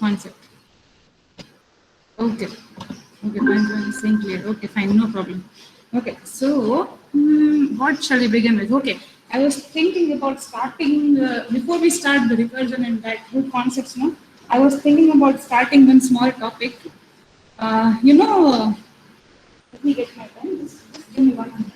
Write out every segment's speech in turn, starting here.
concept. Okay. Okay, fine, saying clear. Okay, fine, no problem. Okay, so what shall we begin with? Okay, I was thinking about starting before we start the recursion and that good concepts. No, I was thinking about starting one small topic. Let me get my pen. Just give me 1 minute.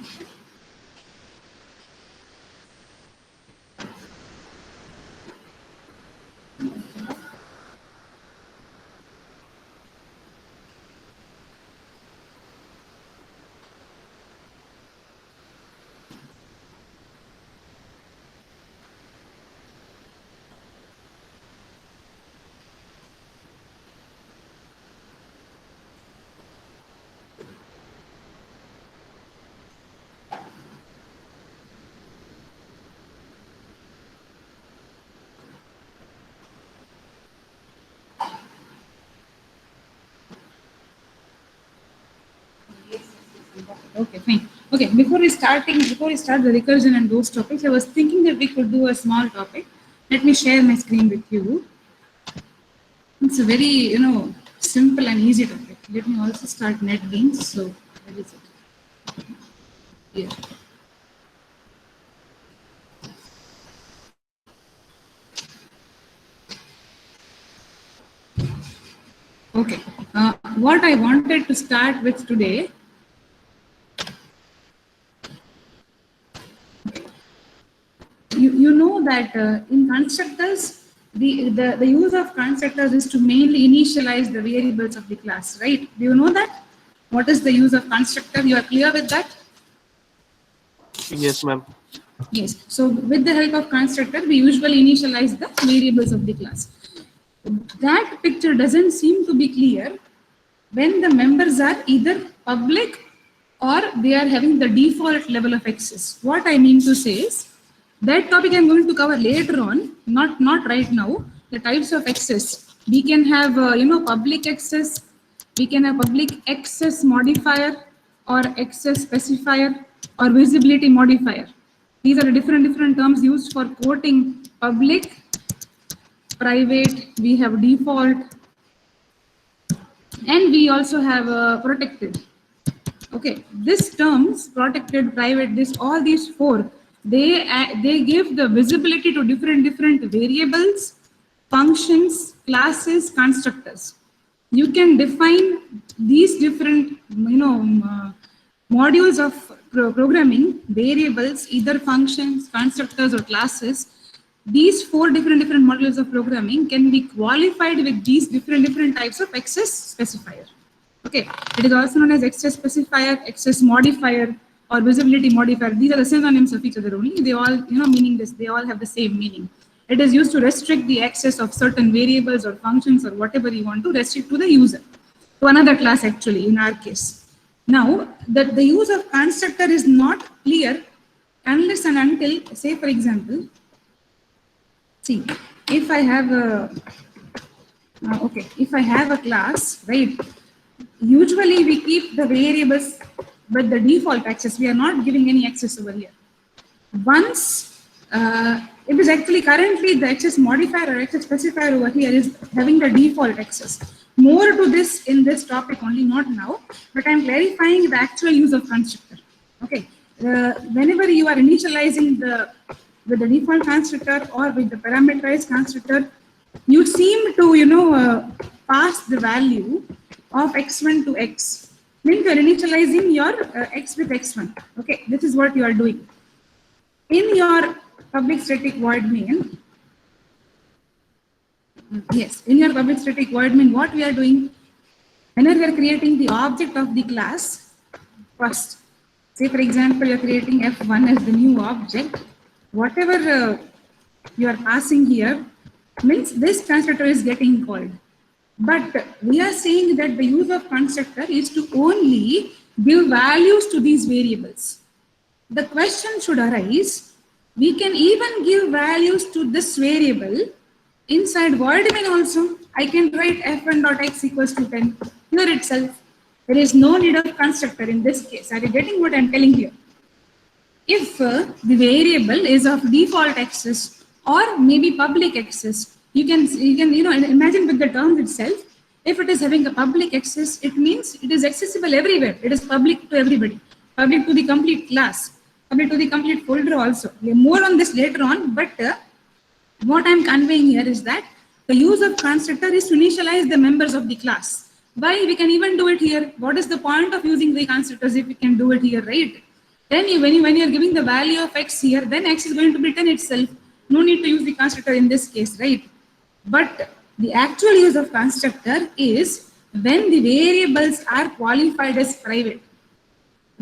Okay, fine. Okay, before we start the recursion and those topics, I was thinking that we could do a small topic. Let me share my screen with you. It's a very, simple and easy topic. Let me also start NetBeans. So, where is it? Here. Okay. What I wanted to start with today. You know that in constructors, the use of constructors is to mainly initialize the variables of the class, right? Do you know that? What is the use of constructor? You are clear with that? Yes, ma'am. Yes. So with the help of constructor, we usually initialize the variables of the class. That picture doesn't seem to be clear when the members are either public or they are having the default level of access. What I mean to say is that topic I'm going to cover later on, not right now. The types of access we can have, public access. We can have public access modifier or access specifier or visibility modifier. These are different terms used for quoting public, private. We have default, and we also have protected. Okay, these terms, protected, private, this all these four, they give the visibility to different variables, functions, classes, constructors. You can define these different modules of programming, variables, either functions, constructors, or classes. These four different modules of programming can be qualified with these different types of access specifier. Okay, it is also known as access specifier, access modifier, or visibility modifier. These are the synonyms of each other only. They all, meaning this. They all have the same meaning. It is used to restrict the access of certain variables or functions or whatever you want to restrict to the user, to another class actually in our case. Now, that the use of constructor is not clear unless and until, say for example, see, if I have a, if I have a class, right, usually we keep the variables with the default access. We are not giving any access over here. Once it is actually currently the access modifier or access specifier over here is having the default access. More to this in this topic only, not now, but I'm clarifying the actual use of constructor. Okay, whenever you are initializing with the default constructor or with the parameterized constructor, you seem to pass the value of x1 to x. Means you are initializing your x with x1. Okay, this is what you are doing. In your public static void main, yes, in your public static void main, what we are doing, whenever we are creating the object of the class, first, say for example, you are creating f1 as the new object, whatever you are passing here, means this constructor is getting called. But we are saying that the use of constructor is to only give values to these variables. The question should arise, we can even give values to this variable inside void main also. I can write f1.x equals to 10 here itself. There is no need of constructor in this case. Are you getting what I'm telling you? If the variable is of default access or maybe public access, imagine with the term itself. If it is having a public access, it means it is accessible everywhere. It is public to everybody, public to the complete class, public to the complete folder also. More on this later on, but what I'm conveying here is that the use of constructor is to initialize the members of the class. Why? We can even do it here. What is the point of using the constructors if we can do it here, right? Then when you are giving the value of x here, then x is going to be 10 itself. No need to use the constructor in this case, right? But the actual use of constructor is when the variables are qualified as private.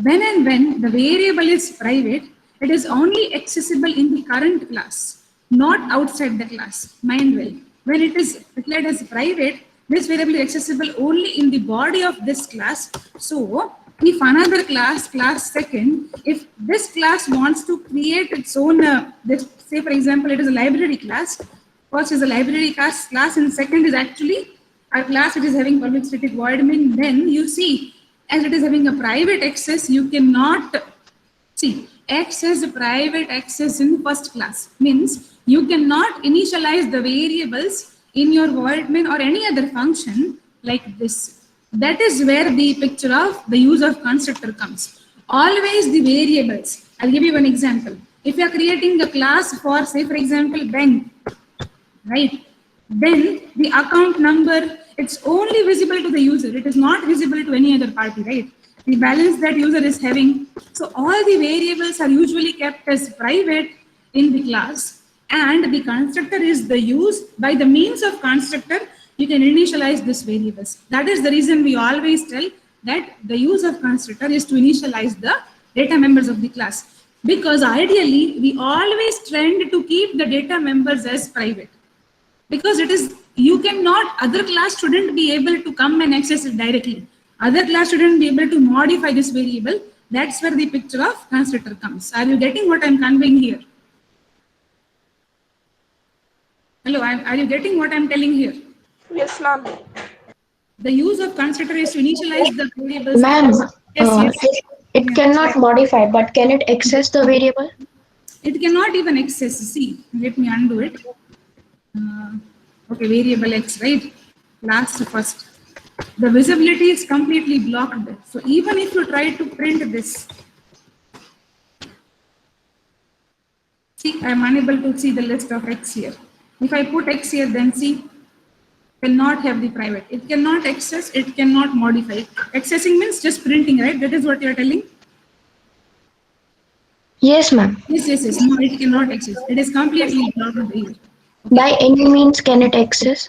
When and when the variable is private, it is only accessible in the current class, not outside the class. Mind well, when it is declared as private, this variable is accessible only in the body of this class. So, if another class second, if this class wants to create its own, say for example, it is a library class. First is a library class, and second is actually a class which is having public static void main. Then you see, as it is having a private access, you cannot see X has a private access in first class. Means you cannot initialize the variables in your void main or any other function like this. That is where the picture of the use of constructor comes. Always the variables. I'll give you one example. If you are creating a class for, say for example, bank, right? Then the account number, it's only visible to the user. It is not visible to any other party, right? The balance that user is having. So all the variables are usually kept as private in the class, and the constructor is the use. By the means of constructor, you can initialize these variables. That is the reason we always tell that the use of constructor is to initialize the data members of the class. Because ideally, we always trend to keep the data members as private. Because it is, you cannot, other class shouldn't be able to come and access it directly. Other class shouldn't be able to modify this variable. That's where the picture of constructor comes. Are you getting what I'm conveying here? Hello, are you getting what I'm telling here? Yes, ma'am. The use of constructor is to initialize the variables. Ma'am, Yes. it cannot modify, but can it access the variable? It cannot even access. See, let me undo it. Okay, variable x, right? Last first. The visibility is completely blocked. So even if you try to print this, see, I am unable to see the list of x here. If I put x here, then see, cannot have the private. It cannot access, it cannot modify. Accessing means just printing, right? That is what you are telling? Yes, ma'am. Yes. No, it cannot access. It is completely blocked here. Okay. By any means, can it access?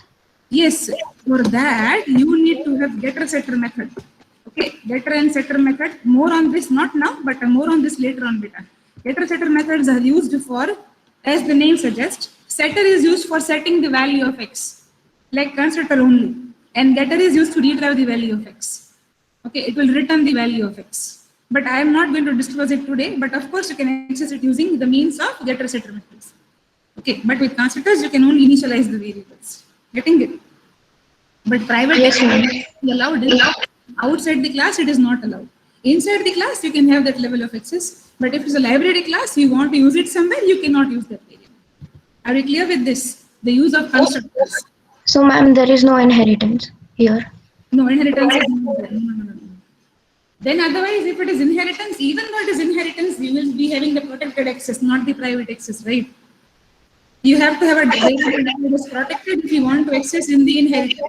Yes, for that you need to have getter setter method. Okay, getter and setter method. More on this, not now, but more on this later on beta. Getter setter methods are used for, as the name suggests, setter is used for setting the value of x, like constructor only, and getter is used to retrieve the value of x. Okay, it will return the value of x. But I am not going to disclose it today, but of course you can access it using the means of getter setter methods. Okay, but with constructors you can only initialize the variables. Getting it? But private Yes, ma'am. is allowed. Outside the class, it is not allowed. Inside the class, you can have that level of access. But if it's a library class, you want to use it somewhere, you cannot use that variable. Are you clear with this? The use of constructors. So, ma'am, there is no inheritance here. No, inheritance is not there. No. Then otherwise, if it is inheritance, even though it is inheritance, you will be having the protected access, not the private access, right? You have to have a variable that is protected if you want to access in the inheritance.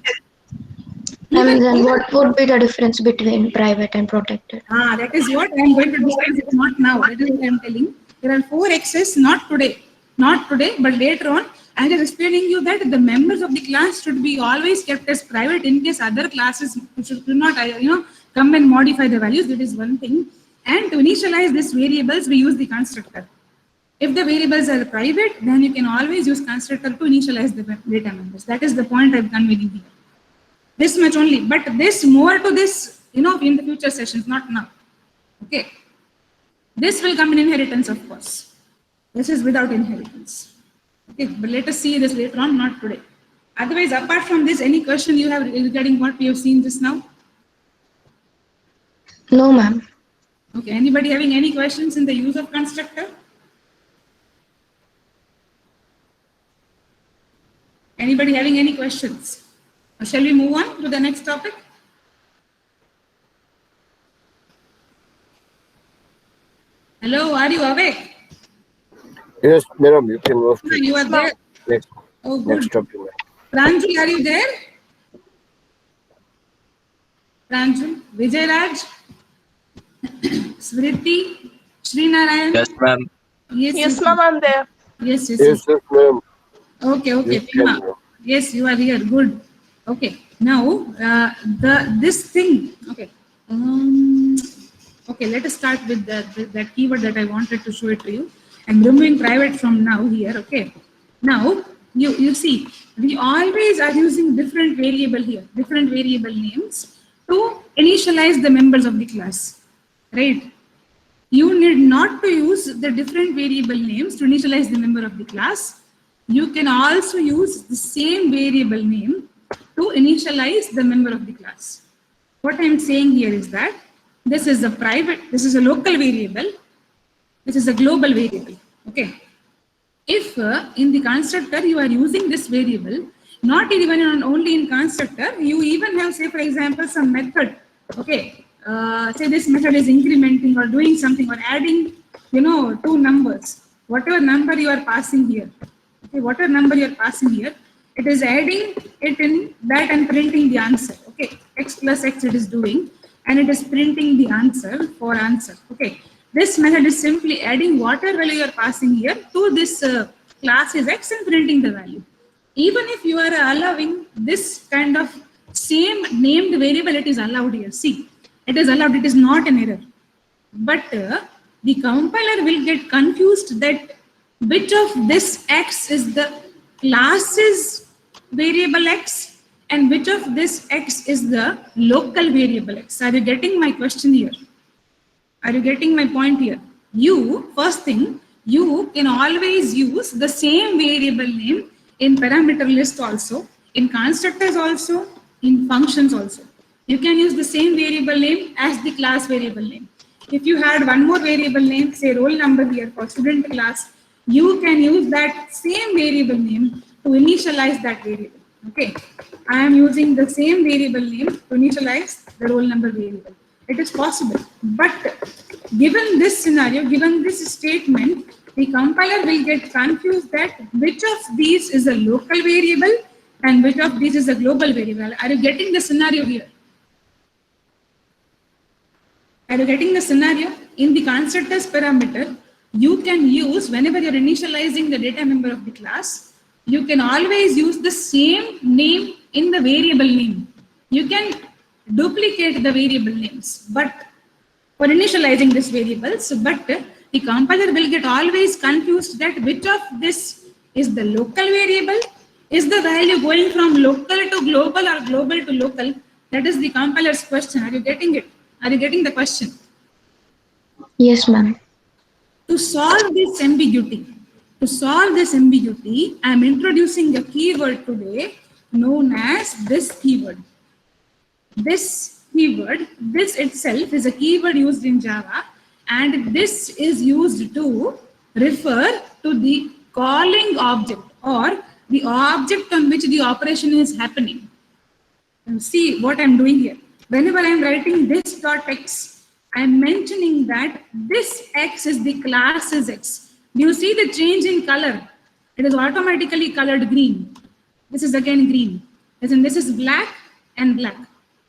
And then what would be the difference between private and protected? That is what I am going to discuss. It not now. That is what I am telling. There are 4 X's, not today, but later on. I am explaining you that the members of the class should be always kept as private in case other classes should not, come and modify the values. That is one thing. And to initialize these variables, we use the constructor. If the variables are private, then you can always use constructor to initialize the data members. That is the point I am conveying here. This much only, but this more to this, in the future sessions, not now. Okay. This will come in inheritance, of course. This is without inheritance. Okay, but let us see this later on, not today. Otherwise, apart from this, any question you have regarding what we have seen just now? No, ma'am. Okay, anybody having any questions in the use of constructor? Anybody having any questions? Or shall we move on to the next topic? Hello, are you awake? Yes, madam, you can move to You are there. next, Oh, good. next topic. Pranjal, are you there? Pranjal, Vijay Raj, Smriti, Srinarayan. Yes, ma'am. Yes, ma'am, I'm there. Yes, Yes, ma'am. Okay, You Prima. can. Yes, you are here. Good. Okay. Now, this thing. Okay. Okay. Let us start with that keyword that I wanted to show it to you. I'm removing private from now here. Okay. Now you see we always are using different variable here, different variable names to initialize the members of the class, right? You need not to use the different variable names to initialize the member of the class. You can also use the same variable name to initialize the member of the class. What I'm saying here is that this is a private, this is a local variable, this is a global variable. Okay. If in the constructor you are using this variable, not even only in constructor, you even have, say for example, some method. Okay, say this method is incrementing or doing something or adding, two numbers. Whatever number you are passing here, okay, whatever number you are passing here, it is adding it in that and printing the answer. Okay, x plus x it is doing, and it is printing the answer for answer. Okay, this method is simply adding whatever value you are passing here to this class is x and printing the value. Even if you are allowing this kind of same named variable, it is allowed here. See, it is allowed, it is not an error. But the compiler will get confused that which of this x is the class's variable x and which of this x is the local variable x. Are you getting my question here? Are you getting my point here? First thing, you can always use the same variable name in parameter list also, in constructors also, in functions also. You can use the same variable name as the class variable name. If you had one more variable name, say roll number here for student class, you can use that same variable name to initialize that variable. Okay, I am using the same variable name to initialize the roll number variable. It is possible, but given this scenario, given this statement, the compiler will get confused that which of these is a local variable and which of these is a global variable. Are you getting the scenario here? Are you getting the scenario? In the constructors parameter, you can use, whenever you're initializing the data member of the class, you can always use the same name in the variable name. You can duplicate the variable names, but for initializing this variables, but the compiler will get always confused that which of this is the local variable, is the value going from local to global or global to local. That is the compiler's question. Are you getting it? Are you getting the question? Yes, ma'am. To solve this ambiguity, I am introducing a keyword today known as this keyword. This keyword, this itself is a keyword used in Java, and this is used to refer to the calling object or the object on which the operation is happening. And see what I'm doing here. Whenever I'm writing this dot x, I'm mentioning that this x is the class's x. Do you see the change in color? It is automatically colored green. This is again green. As in this is black and black.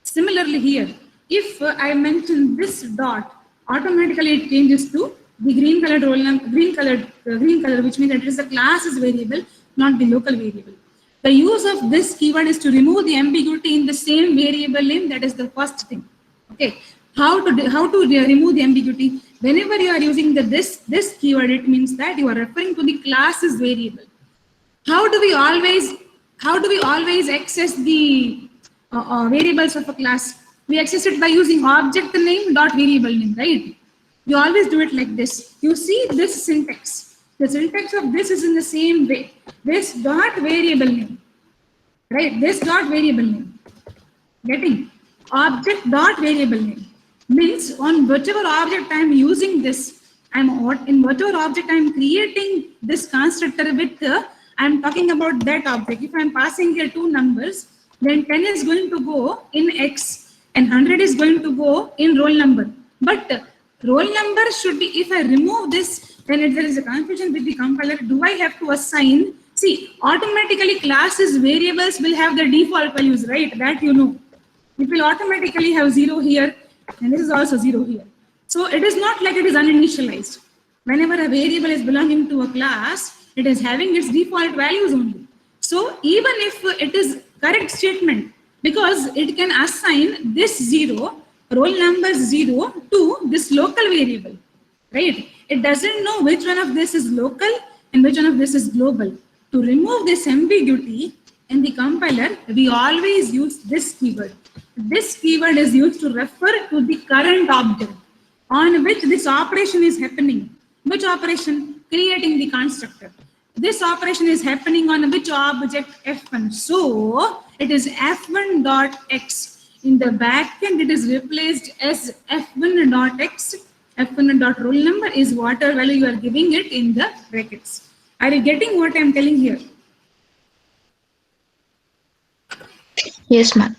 Similarly here, if I mention this dot, automatically it changes to the green colored roll number, green color, which means that it is the class's variable, not the local variable. The use of this keyword is to remove the ambiguity in the same variable name. That is the first thing. Okay, how to remove the ambiguity? Whenever you are using this keyword, it means that you are referring to the class's variable. How do we always access the variables of a class? We access it by using object name dot variable name, right? You always do it like this. You see this syntax. The syntax of this is in the same way. This dot variable name, right? This dot variable name. Getting object dot variable name means on whichever object I am using this, in whatever object I am creating this constructor with I'm talking about that object. If I'm passing here two numbers, then 10 is going to go in X and 100 is going to go in roll number. But roll number should be, if I remove this, then if there is a confusion with the compiler, do I have to assign? See, automatically classes variables will have the default values, right? That you know. It will automatically have 0 here, and this is also 0 here. So it is not like it is uninitialized. Whenever a variable is belonging to a class, it is having its default values only. So even if it is correct statement, because it can assign this 0, roll number 0 to this local variable, right? It doesn't know which one of this is local and which one of this is global. To remove this ambiguity in the compiler, we always use this keyword. This keyword is used to refer to the current object on which this operation is happening. Which operation? Creating the constructor. This operation is happening on which object? F1. So it is f1.x. In the backend, it is replaced as f1.x. F1.roll number is whatever value you are giving it in the brackets. Are you getting what I am telling here? Yes, ma'am.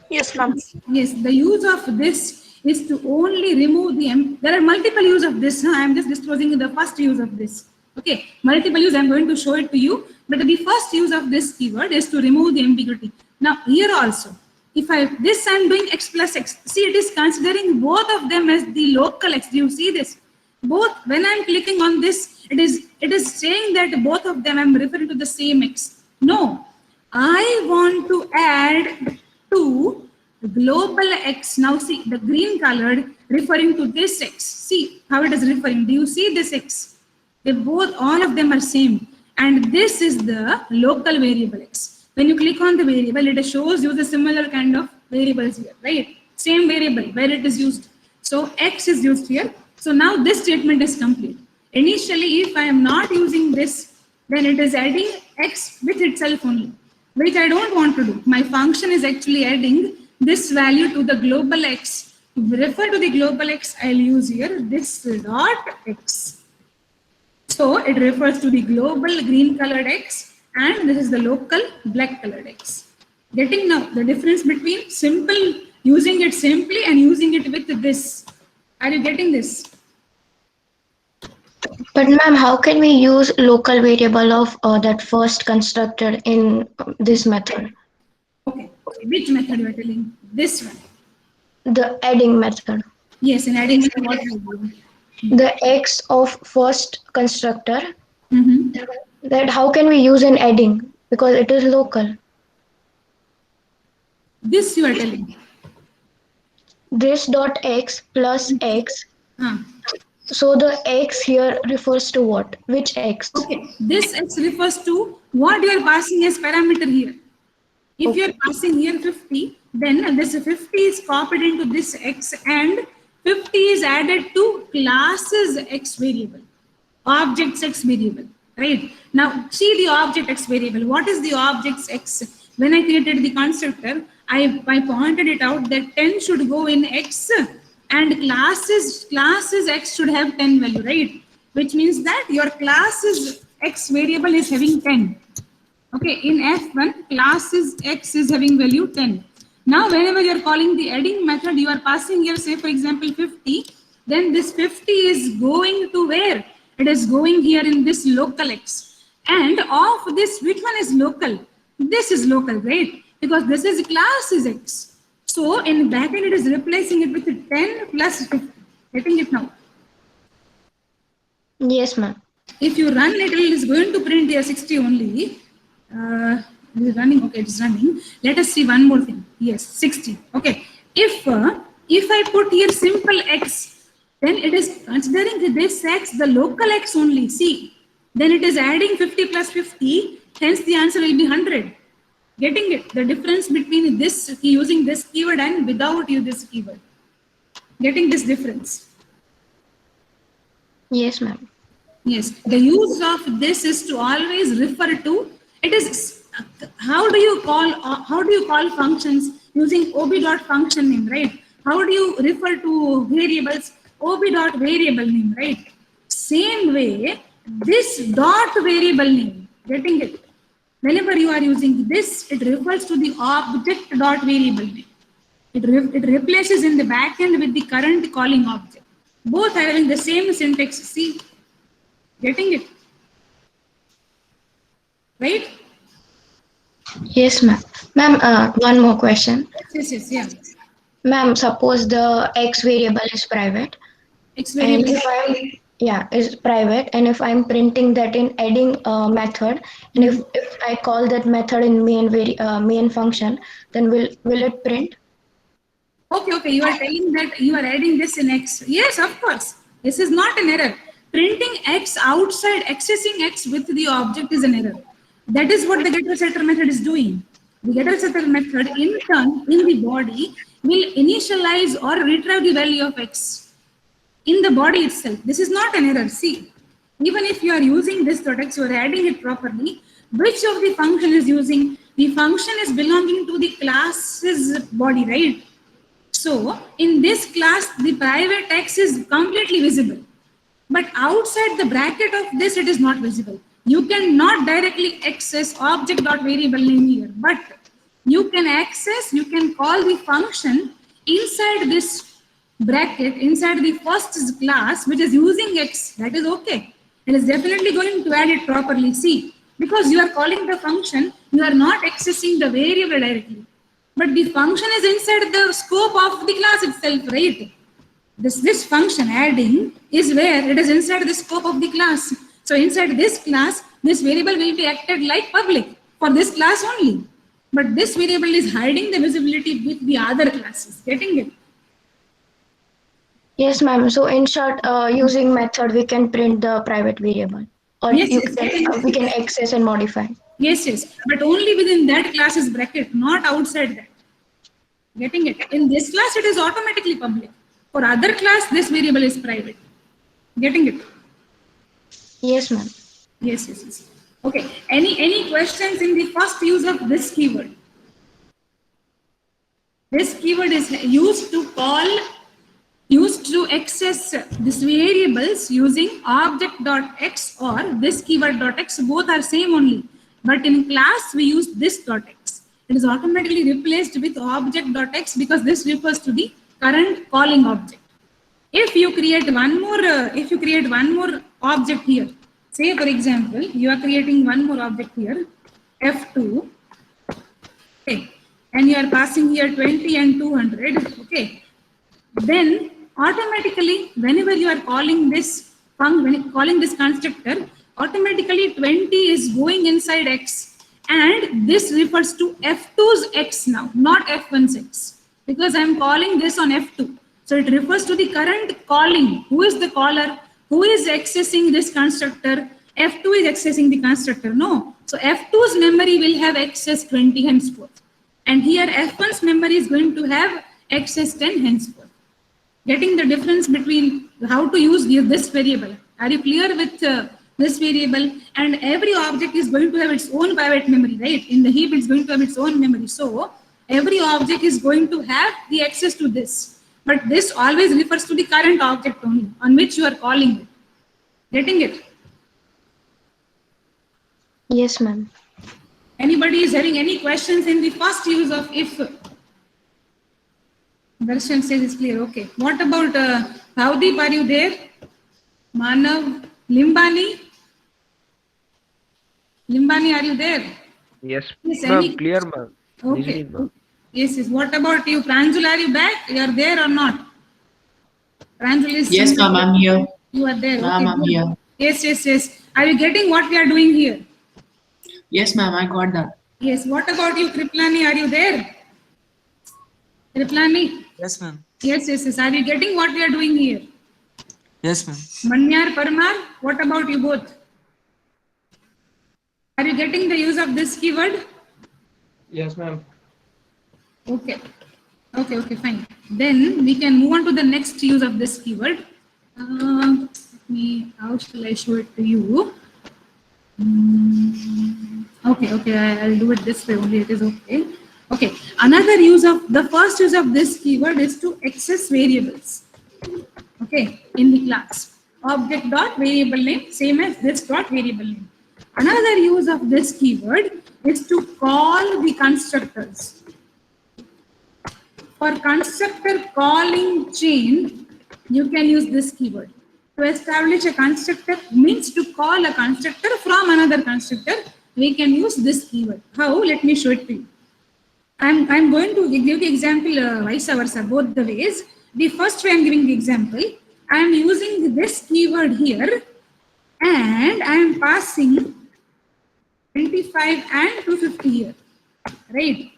Yes, ma'am. Yes, the use of this is to only remove the, there are multiple use of this. I am just disclosing the first use of this. Okay, multiple use, I am going to show it to you. But the first use of this keyword is to remove the ambiguity. Now here also, if I, this I am doing x plus x. See, it is considering both of them as the local x. Do you see this? Both, when I am clicking on this, it is saying that both of them I am referring to the same x. No, I want to add to global x. Now see, the green colored referring to this x. See how it is referring. Do you see this x? They both, all of them are same. And this is the local variable x. When you click on the variable, it shows you the similar kind of variables here, right? Same variable where it is used. So x is used here. So now this statement is complete. Initially, if I am not using this, then it is adding x with itself only, which I don't want to do. My function is actually adding this value to the global x. To refer to the global x, I'll use here this dot x. So it refers to the global green colored x, and this is the local black colored x. Getting now the difference between simple, using it simply and using it with this. Are you getting this? But ma'am, how can we use local variable of that first constructor in this method? Okay. Which method you are telling? This one. The adding method. Yes, in adding what we do. The x of first constructor. Mm-hmm. That how can we use in adding, because it is local. This you are telling. This dot x plus x. Huh. So the x here refers to what? Which x? Okay, this x refers to what you are passing as parameter here. If you are passing here 50, then this 50 is copied into this x and 50 is added to classes x variable, objects x variable, right? Now see the object x variable. What is the objects x? When I created the constructor, I pointed it out that 10 should go in x and classes x should have 10 value, right? Which means that your classes x variable is having 10. Okay, in F1, classes x is having value 10. Now, whenever you are calling the adding method, you are passing here, say for example 50, then this 50 is going to where? It is going here in this local x. And of this, which one is local? This is local, right? Because this is classes x. So in backend, it is replacing it with 10 plus 50. Getting it now? Yes, ma'am. If you run it, it is going to print here 60 only. It is running. Okay, it is running. Let us see one more thing. Yes, 60. Okay. If I put here simple x, then it is considering this x, the local x only. See, then it is adding 50 plus 50. Hence, the answer will be 100. Getting it? The difference between this using this keyword and without you this keyword. Getting this difference? Yes, ma'am. Yes. The use of this is to always refer to. It is how do you call functions using ob.function name, right? How do you refer to variables? ob.variable name, right? Same way, this dot variable name, Getting it? Whenever you are using this, it refers to the object dot variable name. It replaces in the backend with the current calling object. Both are having the same syntax. See, getting it? Right? Yes, ma'am. Ma'am, one more question. Yes, yeah. Ma'am, suppose the X variable is private, X and variable. if is private, and if I'm printing that in adding method, and if I call that method in main function, then will it print? Okay. You are telling that you are adding this in X. Yes, of course. This is not an error. Printing X outside, accessing X with the object is an error. That is what the getter setter method is doing. The getter setter method in turn in the body will initialize or retrieve the value of X in the body itself. This is not an error. See, even if you are using this .x, you are adding it properly. Which of the function is using? The function is belonging to the class's body, right? So in this class, the private X is completely visible. But outside the bracket of this, it is not visible. You cannot directly access object.variable name here, but you can call the function inside this bracket, inside the first class, which is using X. That is okay. It is definitely going to add it properly. See, because you are calling the function, you are not accessing the variable directly. But the function is inside the scope of the class itself, right? This function adding is where it is inside the scope of the class. So inside this class, this variable will be acted like public for this class only. But this variable is hiding the visibility with the other classes. Getting it? Yes, ma'am. So in short, using method, we can print the private variable, or Yes, we can access and modify. yes. But only within that class's bracket, not outside that. Getting it? In this class, it is automatically public. For other class, this variable is private. Getting it? Yes, ma'am. Yes. Okay. Any questions in the first use of this keyword? This keyword is used to access this variables using object.x or this keyword.x. Both are same only. But in class, we use this .x. It is automatically replaced with object.x because this refers to the current calling object. If you create one more object here, say for example, you are creating one more object here, F2, okay, and you are passing here 20 and 200, okay, then automatically whenever you are calling this constructor, automatically 20 is going inside X, and this refers to F2's X now, not F1's X, because I am calling this on F2. So it refers to the current calling. Who is the caller? Who is accessing this constructor? F2 is accessing the constructor. No. So F2's memory will have access 20 henceforth. And here F1's memory is going to have access 10 henceforth. Getting the difference between how to use this variable. Are you clear with this variable? And every object is going to have its own private memory, right? In the heap, it's going to have its own memory. So every object is going to have the access to this. But this always refers to the current object only on which you are calling it. Getting it? Yes, ma'am. Anybody is having any questions in the first use of if? Darshan says it's clear. Okay. What about Bhavdeep? Are you there? Manav? Limbani? Limbani, are you there? Yes, Yes, ma'am. Clear, ma'am. Okay. Listening, ma'am. Yes. What about you? Pranjul, are you back? You are there or not? Pranjul is... Yes, ma'am, I'm here. You are there. Ma'am, Okay, I'm good. here. Yes. Are you getting what we are doing here? Yes, ma'am, I got that. Yes. What about you, Kriplani? Are you there? Kriplani? Yes, ma'am. Yes. Are you getting what we are doing here? Yes, ma'am. Manyar, Parmar, what about you both? Are you getting the use of this keyword? Yes, ma'am. Okay, fine. Then we can move on to the next use of this keyword. How shall I show it to you? Okay, I'll do it this way only, it is okay. Okay, another use of, the first use of this keyword is to access variables. Okay, in the class. Object dot variable name, same as this dot variable name. Another use of this keyword is to call the constructors. For constructor calling chain, you can use this keyword. To establish a constructor means to call a constructor from another constructor. We can use this keyword. How? Let me show it to you. I'm going to give the example vice versa, both the ways. The first way I'm giving the example, I'm using this keyword here and I'm passing 25 and 250 here, right?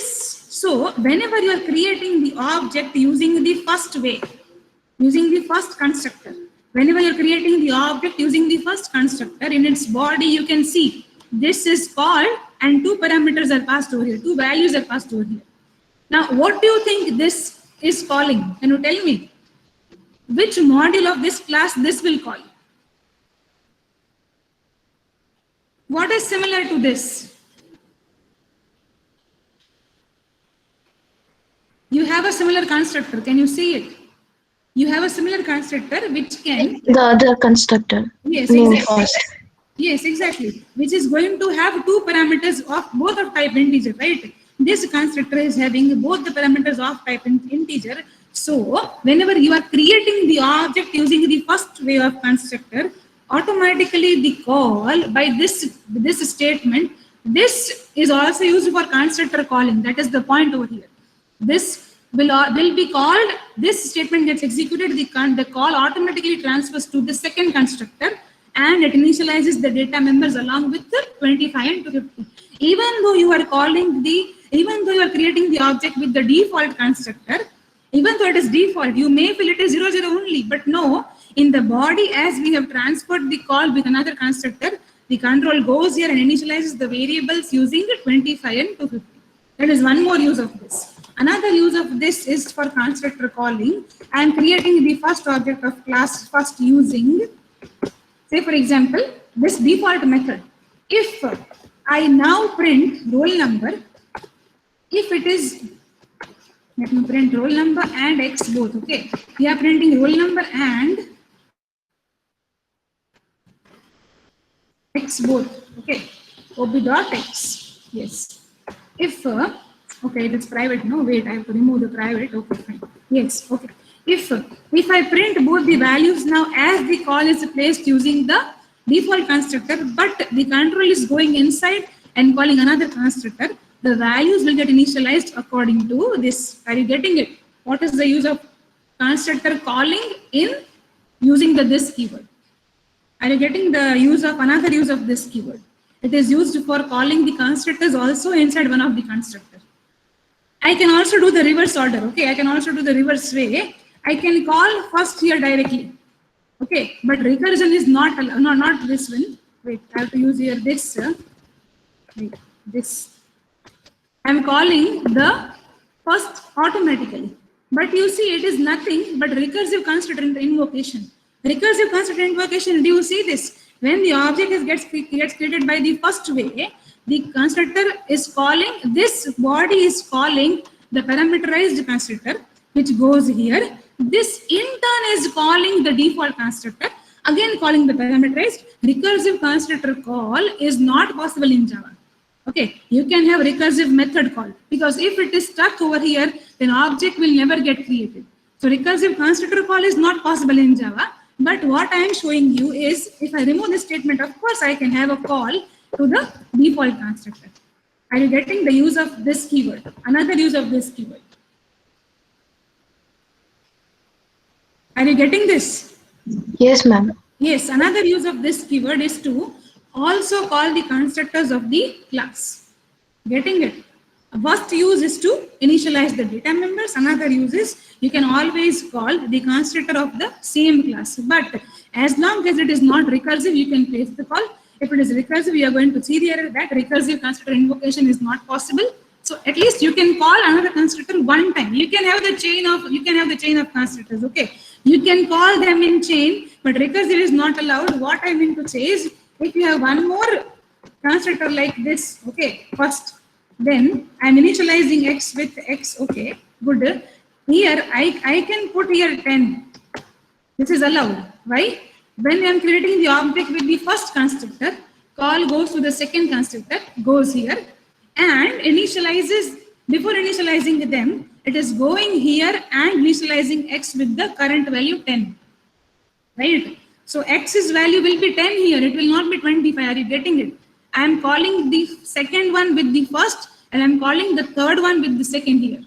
So whenever you are creating the object using the first way, using the first constructor, whenever you're creating the object using the first constructor, in its body you can see this is called and two parameters are passed over here, two values are passed over here. Now what do you think this is calling? Can you tell me which module of this class this will call? What is similar to this? You have a similar constructor, can you see it? You have a similar constructor which can... The other constructor. Yes, Name exactly. first. Yes, exactly. Which is going to have two parameters of both of type integer, right? This constructor is having both the parameters of type integer. So whenever you are creating the object using the first way of constructor, automatically the call by this statement, this is also used for constructor calling. That is the point over here. This will be called, this statement gets executed, the call automatically transfers to the second constructor and it initializes the data members along with the 25 and 250. Even though you are creating the object with the default constructor, even though it is default, you may feel it is 00 only, but no, in the body as we have transferred the call with another constructor, the control goes here and initializes the variables using the 25 and 250. That is one more use of this. Another use of this is for constructor calling. I am creating the first object of class first using, say for example, this default method. If I now print roll number, if it is, let me print roll number and X both, okay. We are printing roll number and X both, okay. Ob.X, yes. If okay, it is private. No, wait, I have to remove the private. Okay, fine. Yes, okay. If I print both the values now as the call is placed using the default constructor, but the control is going inside and calling another constructor, the values will get initialized according to this. Are you getting it? What is the use of constructor calling in using the this keyword? Are you getting the use of another use of this keyword? It is used for calling the constructors also inside one of the constructors. I can also do the reverse order, okay? I can also do the reverse way. I can call first here directly, okay? But recursion is not allowed, no, not this one. Wait, I have to use here this, wait, this. I'm calling the first automatically. But you see, it is nothing but recursive constructor invocation. Recursive constructor invocation, do you see this? When the object gets created by the first way, the constructor is calling, this body is calling the parameterized constructor, which goes here. This in turn is calling the default constructor, again calling the parameterized. Recursive constructor call is not possible in Java. Okay, you can have recursive method call, because if it is stuck over here, then object will never get created. So recursive constructor call is not possible in Java. But what I am showing you is, if I remove this statement, of course, I can have a call to the default constructor. Are you getting the use of this keyword? Another use of this keyword. Are you getting this? Yes, ma'am. Yes, another use of this keyword is to also call the constructors of the class. Getting it? First use is to initialize the data members. Another use is you can always call the constructor of the same class. But as long as it is not recursive, you can place the call. If it is recursive, you are going to see the error that recursive constructor invocation is not possible. So at least you can call another constructor one time. You can have the chain of constructors. Okay, you can call them in chain, but recursive is not allowed. What I mean to say is, if you have one more constructor like this, okay, first. Then I'm initializing X with X, okay, good. Here I can put here 10. This is allowed. Why? When I'm creating the object with the first constructor, call goes to the second constructor, goes here, and initializes, before initializing them, it is going here and initializing x with the current value 10. Right? So x's value will be 10 here, it will not be 25. Are you getting it? I am calling the second one with the first, and I am calling the third one with the second here.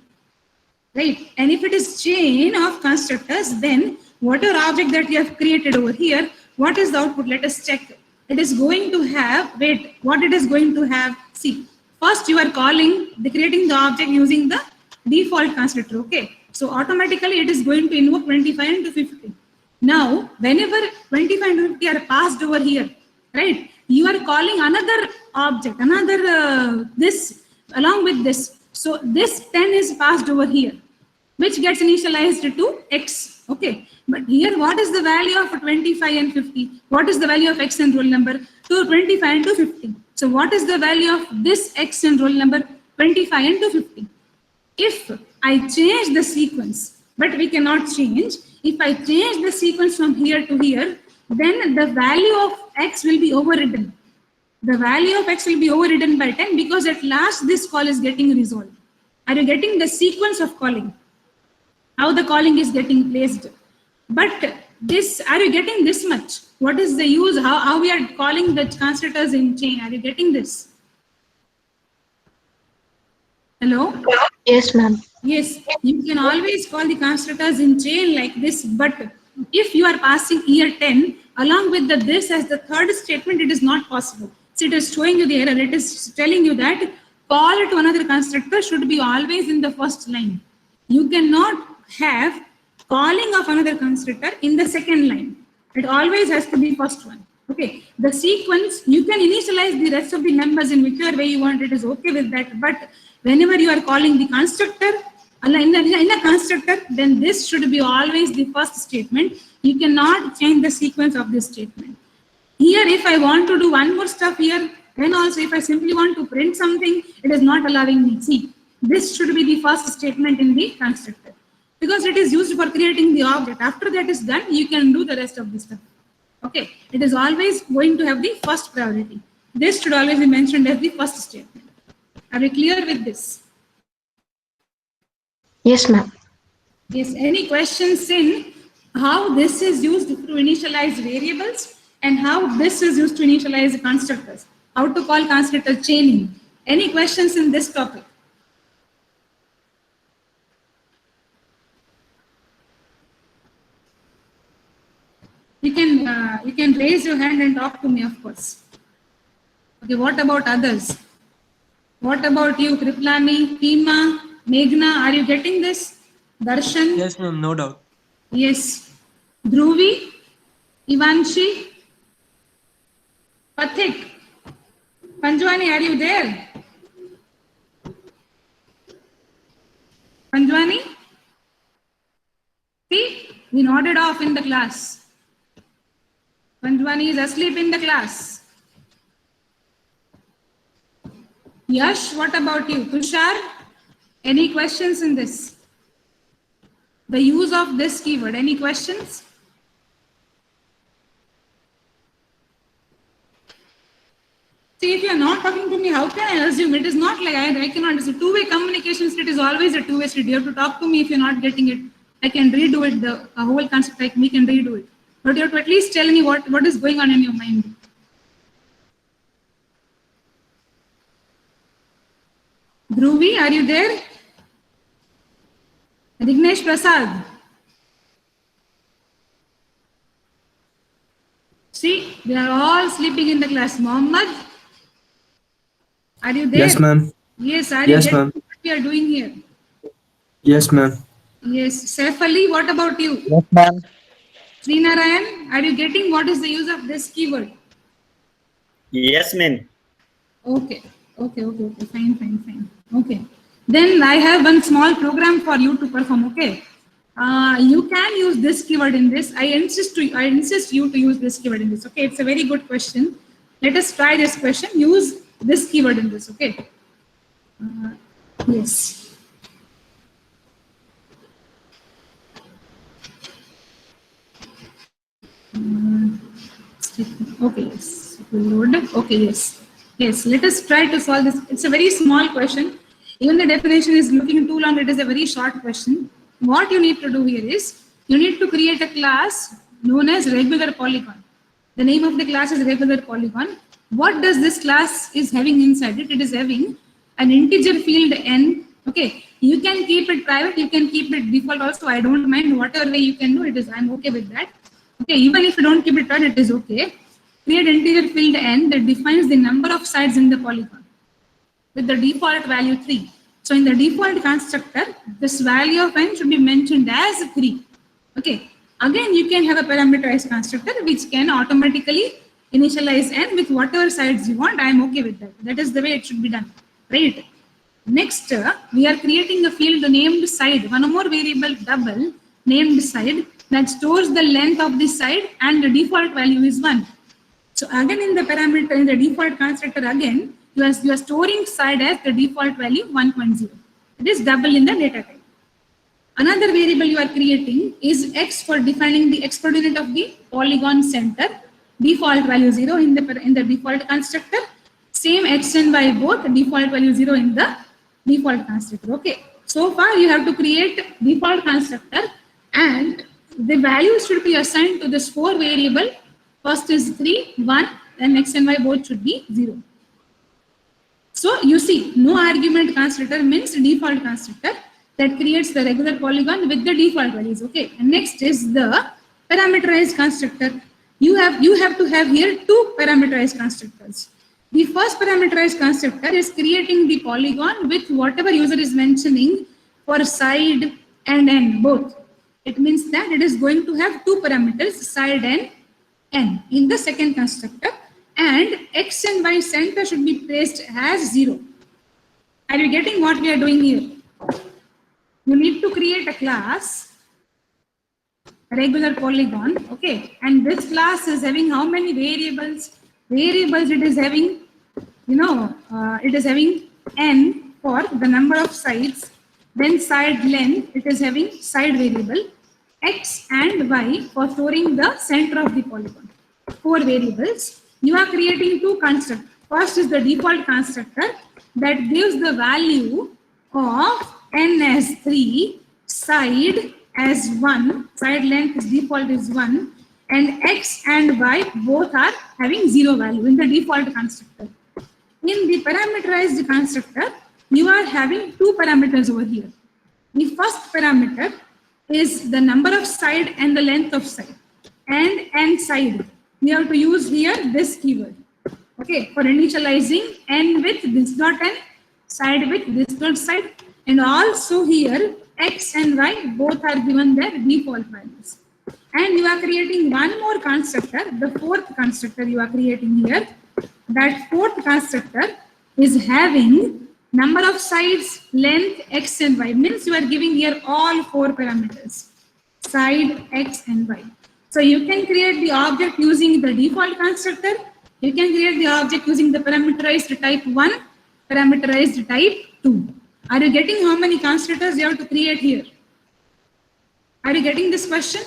Right? And if it is chain of constructors, then whatever object that you have created over here, what is the output? Let us check. It is going to have, wait, what it is going to have? See, first you are calling, creating the object using the default constructor, okay? So automatically it is going to invoke 25 into 50. Now, whenever 25 and 50 are passed over here, right, you are calling another object, another this, along with this. So this 10 is passed over here, which gets initialized to x, okay? But here, what is the value of 25 and 50? What is the value of x and roll number? To 25 and to 50. So what is the value of this x and roll number? 25 and to 50. If I change the sequence, but we cannot change, if I change the sequence from here to here, then the value of x will be overridden. The value of x will be overridden by 10 because at last this call is getting resolved. Are you getting the sequence of calling? How the calling is getting placed? But this, are you getting this much? What is the use? How we are calling the constructors in chain? Are you getting this? Hello? Yes, ma'am. Yes, you can always call the constructors in chain like this, but if you are passing here 10 along with the this as the third statement, it is not possible. So it is showing you the error. It is telling you that call to another constructor should be always in the first line. You cannot have calling of another constructor in the second line. It always has to be first one. Okay, the sequence, you can initialize the rest of the numbers in whichever way you want, it is okay with that. But whenever you are calling the constructor, in a constructor, then this should be always the first statement. You cannot change the sequence of this statement. Here, if I want to do one more stuff here, then also if I simply want to print something, it is not allowing me. See, this should be the first statement in the constructor because it is used for creating the object. After that is done, you can do the rest of the stuff. Okay, it is always going to have the first priority. This should always be mentioned as the first statement. Are we clear with this? Yes, ma'am. Yes, any questions in how this is used to initialize variables and how this is used to initialize constructors? How to call constructor chaining? Any questions in this topic? You can raise your hand and talk to me, of course. Okay, what about others? What about you, Kriplani, Pima, Meghna? Are you getting this? Darshan? Yes, ma'am, no doubt. Yes. Dhruvi, Ivanshi, Pathik, Panjwani, are you there? Panjwani? See, we nodded off in the class. Panjwani is asleep in the class. Yash, what about you? Tushar, any questions in this? The use of this keyword, any questions? See, if you are not talking to me, how can I assume? It is not like I cannot. It's a two-way communication. It is always a two-way street. You have to talk to me if you're not getting it. I can redo it, the whole concept, like we can redo it. But you have to at least tell me what is going on in your mind. Dhruvi, are you there? Rignesh Prasad. See, they are all sleeping in the class. Mohammed, are you there? Yes, ma'am. Yes, are Yes, you ma'am. getting what we are doing here? Yes, ma'am. Yes. Saif Ali, what about you? Yes, ma'am. Srinarayan, are you getting what is the use of this keyword? Yes, ma'am. Okay. Fine. Okay. Then I have one small program for you to perform. Okay. You can use this keyword in this. I insist you to use this keyword in this. Okay. It's a very good question. Let us try this question. Use this keyword in this. Okay. Yes. Okay. Yes. Load. Okay, yes. Yes, let us try to solve this. It's a very small question. Even the definition is looking too long. It is a very short question. What you need to do here is, you need to create a class known as regular polygon. The name of the class is regular polygon. What does this class is having inside it? It is having an integer field n. Okay, you can keep it private, you can keep it default also. I don't mind, whatever way you can do it is, I'm okay with that. Okay, even if you don't keep it private, it is okay. Create integer field n that defines the number of sides in the polygon with the default value 3. So in the default constructor, this value of n should be mentioned as 3. Okay. Again, you can have a parameterized constructor which can automatically initialize n with whatever sides you want. I am okay with that. That is the way it should be done. Right. Next, we are creating a field named side. One more variable double named side that stores the length of the side and the default value is 1. So again, in the parameter, in the default constructor, again, you are storing side as the default value 1.0. It is double in the data type. Another variable you are creating is x for defining the x coordinate of the polygon center. Default value 0 in the default constructor. Same x and y both, default value 0 in the default constructor. Okay. So far, you have to create default constructor and the values should be assigned to this 4 variable. First is 3, 1, then x and y both should be 0. So you see, no argument constructor means default constructor that creates the regular polygon with the default values. Okay. And next is the parameterized constructor. You have to have here 2 parameterized constructors. The first parameterized constructor is creating the polygon with whatever user is mentioning for side and n both. It means that it is going to have 2 parameters, side and n in the second constructor, and x and y center should be placed as 0. Are you getting what we are doing here? You need to create a class, regular polygon, okay, and this class is having how many variables? Variables it is having, it is having n for the number of sides, then side length, it is having side variable, x and y for storing the center of the polygon. 4 variables. You are creating 2 constructors. First is the default constructor that gives the value of n as 3, side as 1, side length is default is 1, and x and y both are having 0 value in the default constructor. In the parameterized constructor, you are having 2 parameters over here. The first parameter is the number of side and the length of side, and n side. We have to use here this keyword, okay, for initializing n with this dot n, side with this dot side, and also here x and y both are given their default values. And you are creating one more constructor, the 4th constructor you are creating here. That 4th constructor is having number of sides, length, x and y, means you are giving here all 4 parameters, side, x and y. So you can create the object using the default constructor. You can create the object using the parameterized type 1, parameterized type 2. Are you getting how many constructors you have to create here? Are you getting this question?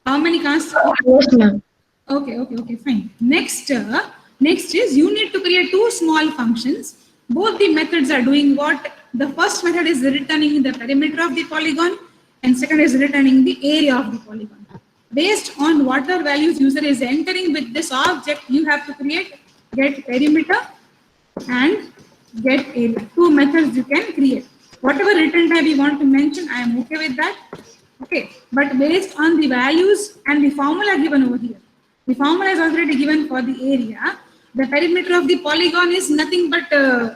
How many constructors? Yes, ma'am. Okay, fine. Next is you need to create 2 small functions. Both the methods are doing what? The first method is returning the perimeter of the polygon, and second is returning the area of the polygon. Based on whatever values user is entering with this object, you have to create get perimeter and get area. 2 methods you can create. Whatever return type you want to mention, I am okay with that. Okay, but based on the values and the formula given over here. The formula is already given for the area. The perimeter of the polygon is nothing but, the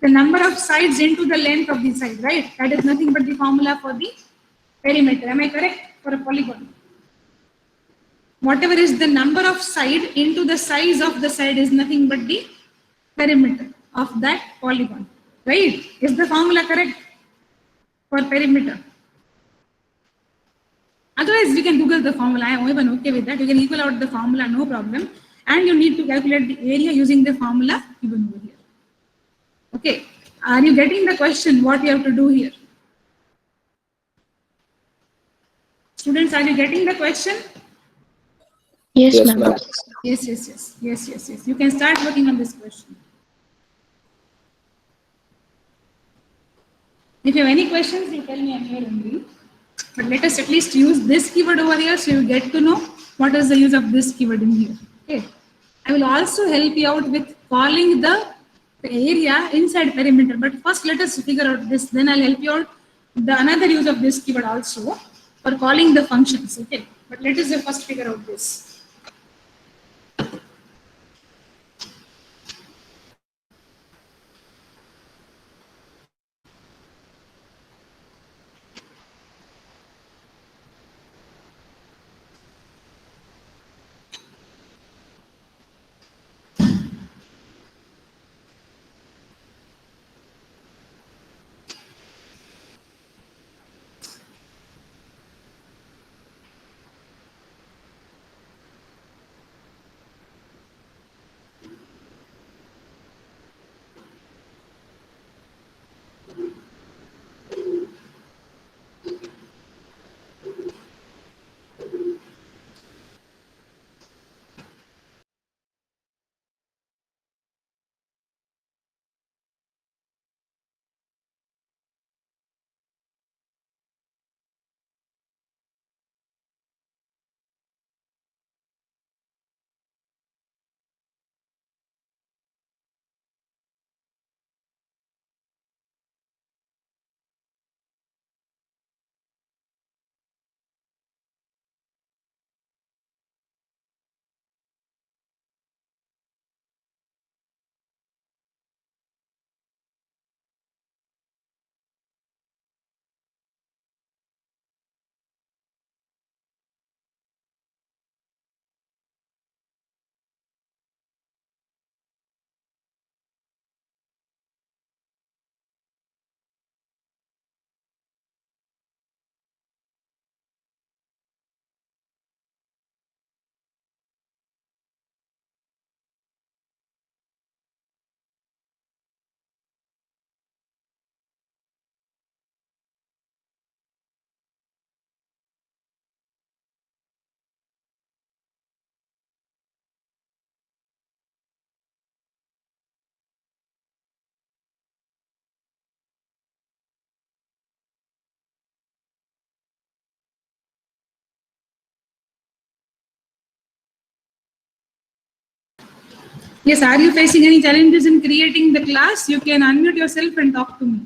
number of sides into the length of the side, right? That is nothing but the formula for the perimeter. Am I correct? For a polygon. Whatever is the number of side into the size of the side is nothing but the perimeter of that polygon, right? Is the formula correct for perimeter? Otherwise, you can Google the formula. I am even okay with that. You can equal out the formula, no problem. And you need to calculate the area using the formula given over here. Okay. Are you getting the question? What you have to do here? Students, are you getting the question? Yes, Yes, ma'am. ma'am. Yes. You can start working on this question. If you have any questions, you tell me, I'm here only. But let us at least use this keyword over here so you get to know what is the use of this keyword in here. Okay. I will also help you out with calling the area inside perimeter. But first let us figure out this. Then I'll help you out the another use of this keyword also for calling the functions. Okay. But let us first figure out this. Yes, are you facing any challenges in creating the class? You can unmute yourself and talk to me.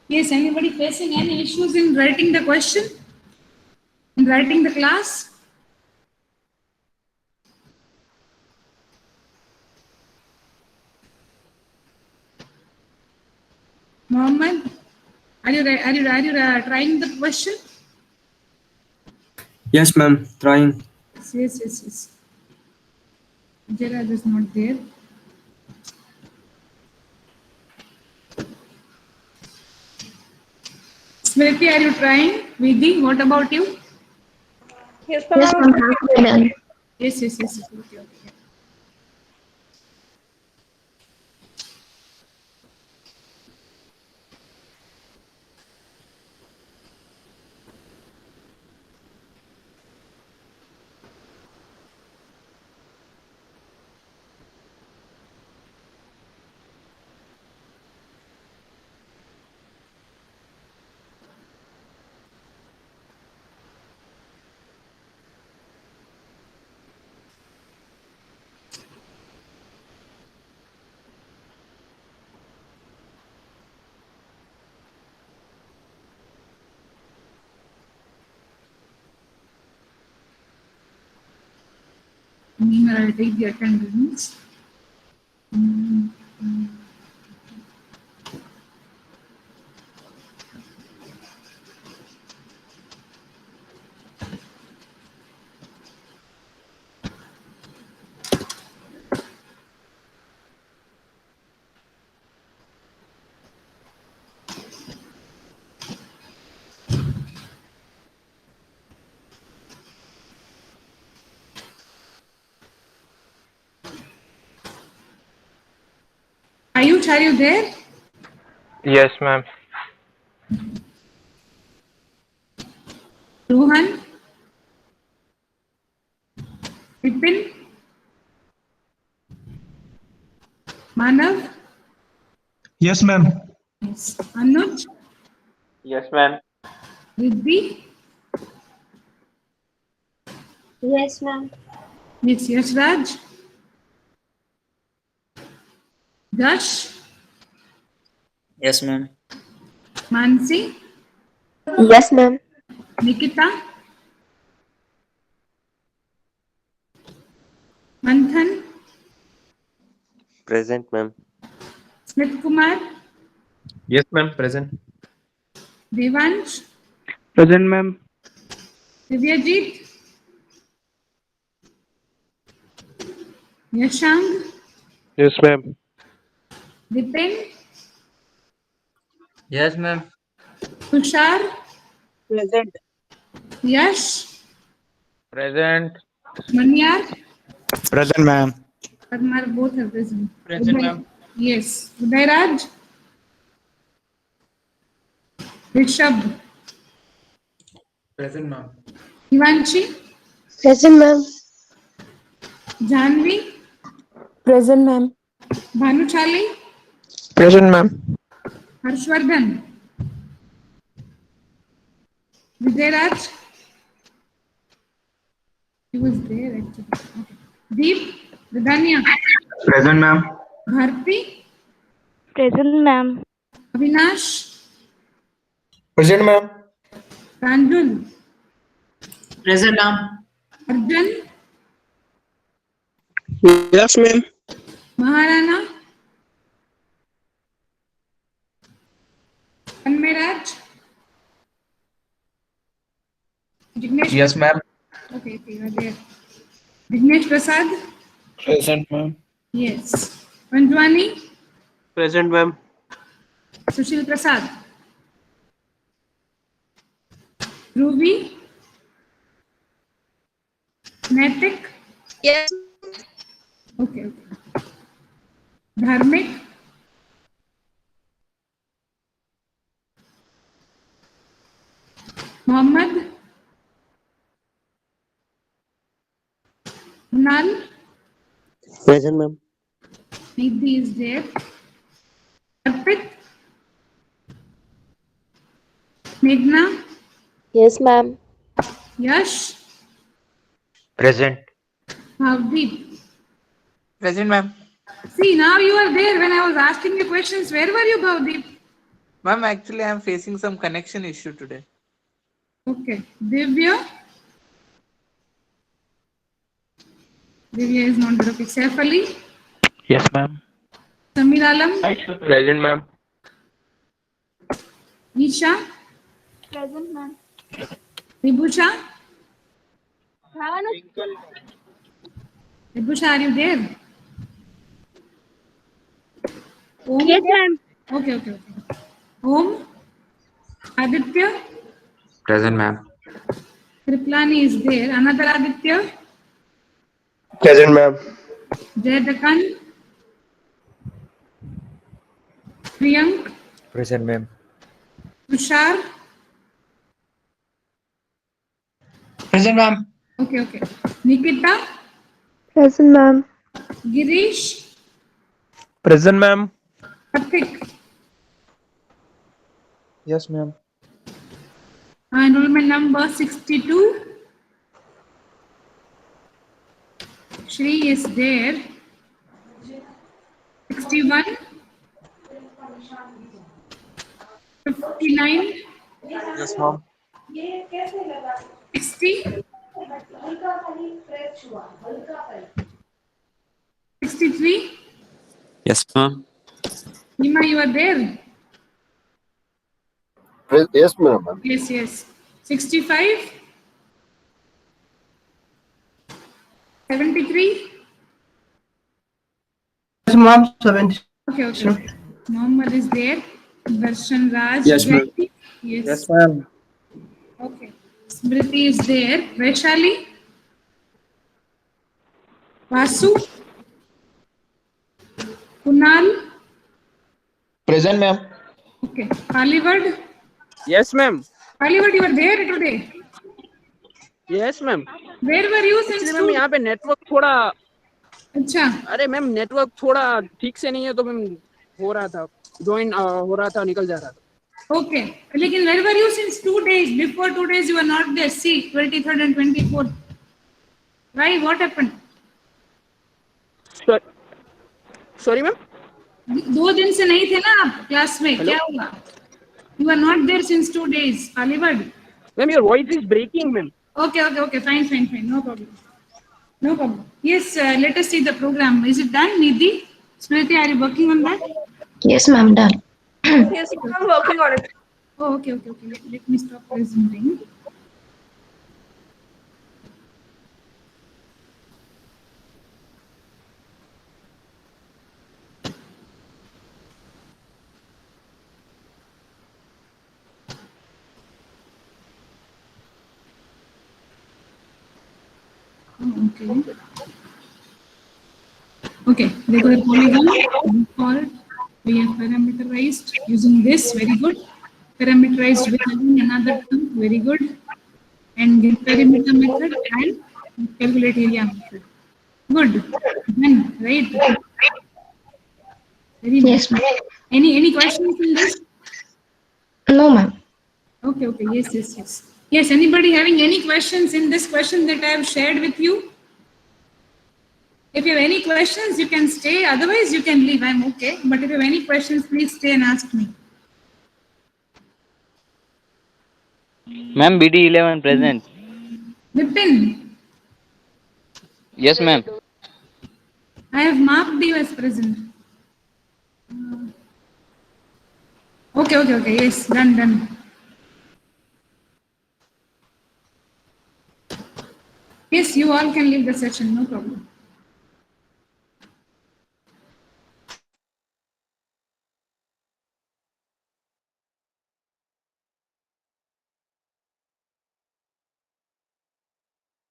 Yes, anybody facing any issues in writing the question? In writing the class? Mohammed, are you trying the question? Yes, ma'am. Trying. Yes. Gerard is not there. Smriti, are you trying? Vidhi, what about you? Yes, ma'am. Halfway done. Yes. Okay. Meanwhile, I'll take the attendance. Ayush, are you there? Yes, ma'am. Rohan? Vipin? Manav? Yes, ma'am. Yes. Anuj? Yes, ma'am. Riddhi? Yes, ma'am. Yes, Yashraj? Dash? Yes, ma'am. Mansi? Yes, ma'am. Nikita? Manthan? Present, ma'am. Smith Kumar? Yes, ma'am. Present. Devansh? Present, ma'am. Divyajit? Yashang? Yes, ma'am. Vipin? Yes, ma'am. Tushar? Present. Yash? Present. Manyar? Present, ma'am. Parmar, both have risen. Present, ma'am. Yes. Udairaj? Rishabh? Present, ma'am. Ivanchi? Present, ma'am. Janvi? Present, ma'am. Bhanuchali? Present, ma'am. Harshvardhan? Vijayaraj? He was there actually. Okay. Deep? Vidania? Present, ma'am. Bharti? Present, ma'am. Avinash? Present, ma'am. Pranjul? Present, ma'am. Arjun? Yes, ma'am. Maharana? Tanmeraj? Jignesh? Yes, ma'am. Okay, you are there. Jignesh Prasad? Present, ma'am. Yes. Panjwani? Present, ma'am. Sushil Prasad? Ruby? Naitik? Yes. Okay. Dharmik? Mohammed? Kunal? Present, ma'am. Nidhi is there. Arpit? Meghna? Yes, ma'am. Yash? Present. Bhavdeep? Present, ma'am. See, now you are there. When I was asking you questions, where were you, Bhavdeep? Ma'am, actually, I'm facing some connection issue today. Okay. Divya? Divya is not there. Okay. Saif Ali? Yes, ma'am. Samir Alam? Present, ma'am. Isha? Present, ma'am. Vibhusha? Vibhusha, are you there? Om? Yes, ma'am. Okay, okay, okay. Om? Aditya? Present, ma'am. Kriplani is there. Another Aditya? Present, ma'am. Jayadakan? Priyank? Present, ma'am. Tushar? Present, ma'am. Okay, okay. Nikita? Present, ma'am. Girish? Present, ma'am. Karthik? Yes, ma'am. Enrollment number 62. Shri is there. 61. 59. Yes, ma'am. 60. 63. Yes, ma'am. Nima, you are there? Yes, ma'am. Yes, yes. 65. 73. Yes, ma'am. 70. Okay, okay. Mohammed is there. Darshan Raj. Yes, ma'am. Yes. ma'am. Okay. Smriti is there. Vaishali. Vasu. Kunal. Present, ma'am. Okay. Hollywood. Yes, ma'am. Hollywood, you are there today. Yes, ma'am. Where were you since ma'am यहाँ पे network थोड़ा अच्छा अरे ma'am network थोड़ा ठीक से नहीं है तो मैम हो रहा था ज्वाइन हो रहा था निकल जा रहा था okay लेकिन where were you since 2 days before 2 days you were not there see 23rd and 24th why what happened sorry ma'am 2 दिन से नहीं थे ना आप क्लास में क्या हुआ you are not there since 2 days Hollywood ma'am your voice is breaking ma'am okay fine no problem yes let us see the program is it done Nidhi Smriti are you working on that Yes, ma'am, done. Yes, I'm working on it. oh okay let me stop presenting Okay, they were polygon, default, we have parameterized using this, very good. Parameterized with another two, very good. And get perimeter method and calculate area method. Good, done, right? Very nice. Yes, ma'am. Any questions in this? No, ma'am. Okay, yes. Yes, anybody having any questions in this question that I have shared with you? If you have any questions, you can stay. Otherwise, you can leave. I'm okay. But if you have any questions, please stay and ask me. Ma'am, BD11 present. Vipin, Yes, ma'am. I have marked you as present. Okay. Yes, done. Yes, you all can leave the session. No problem.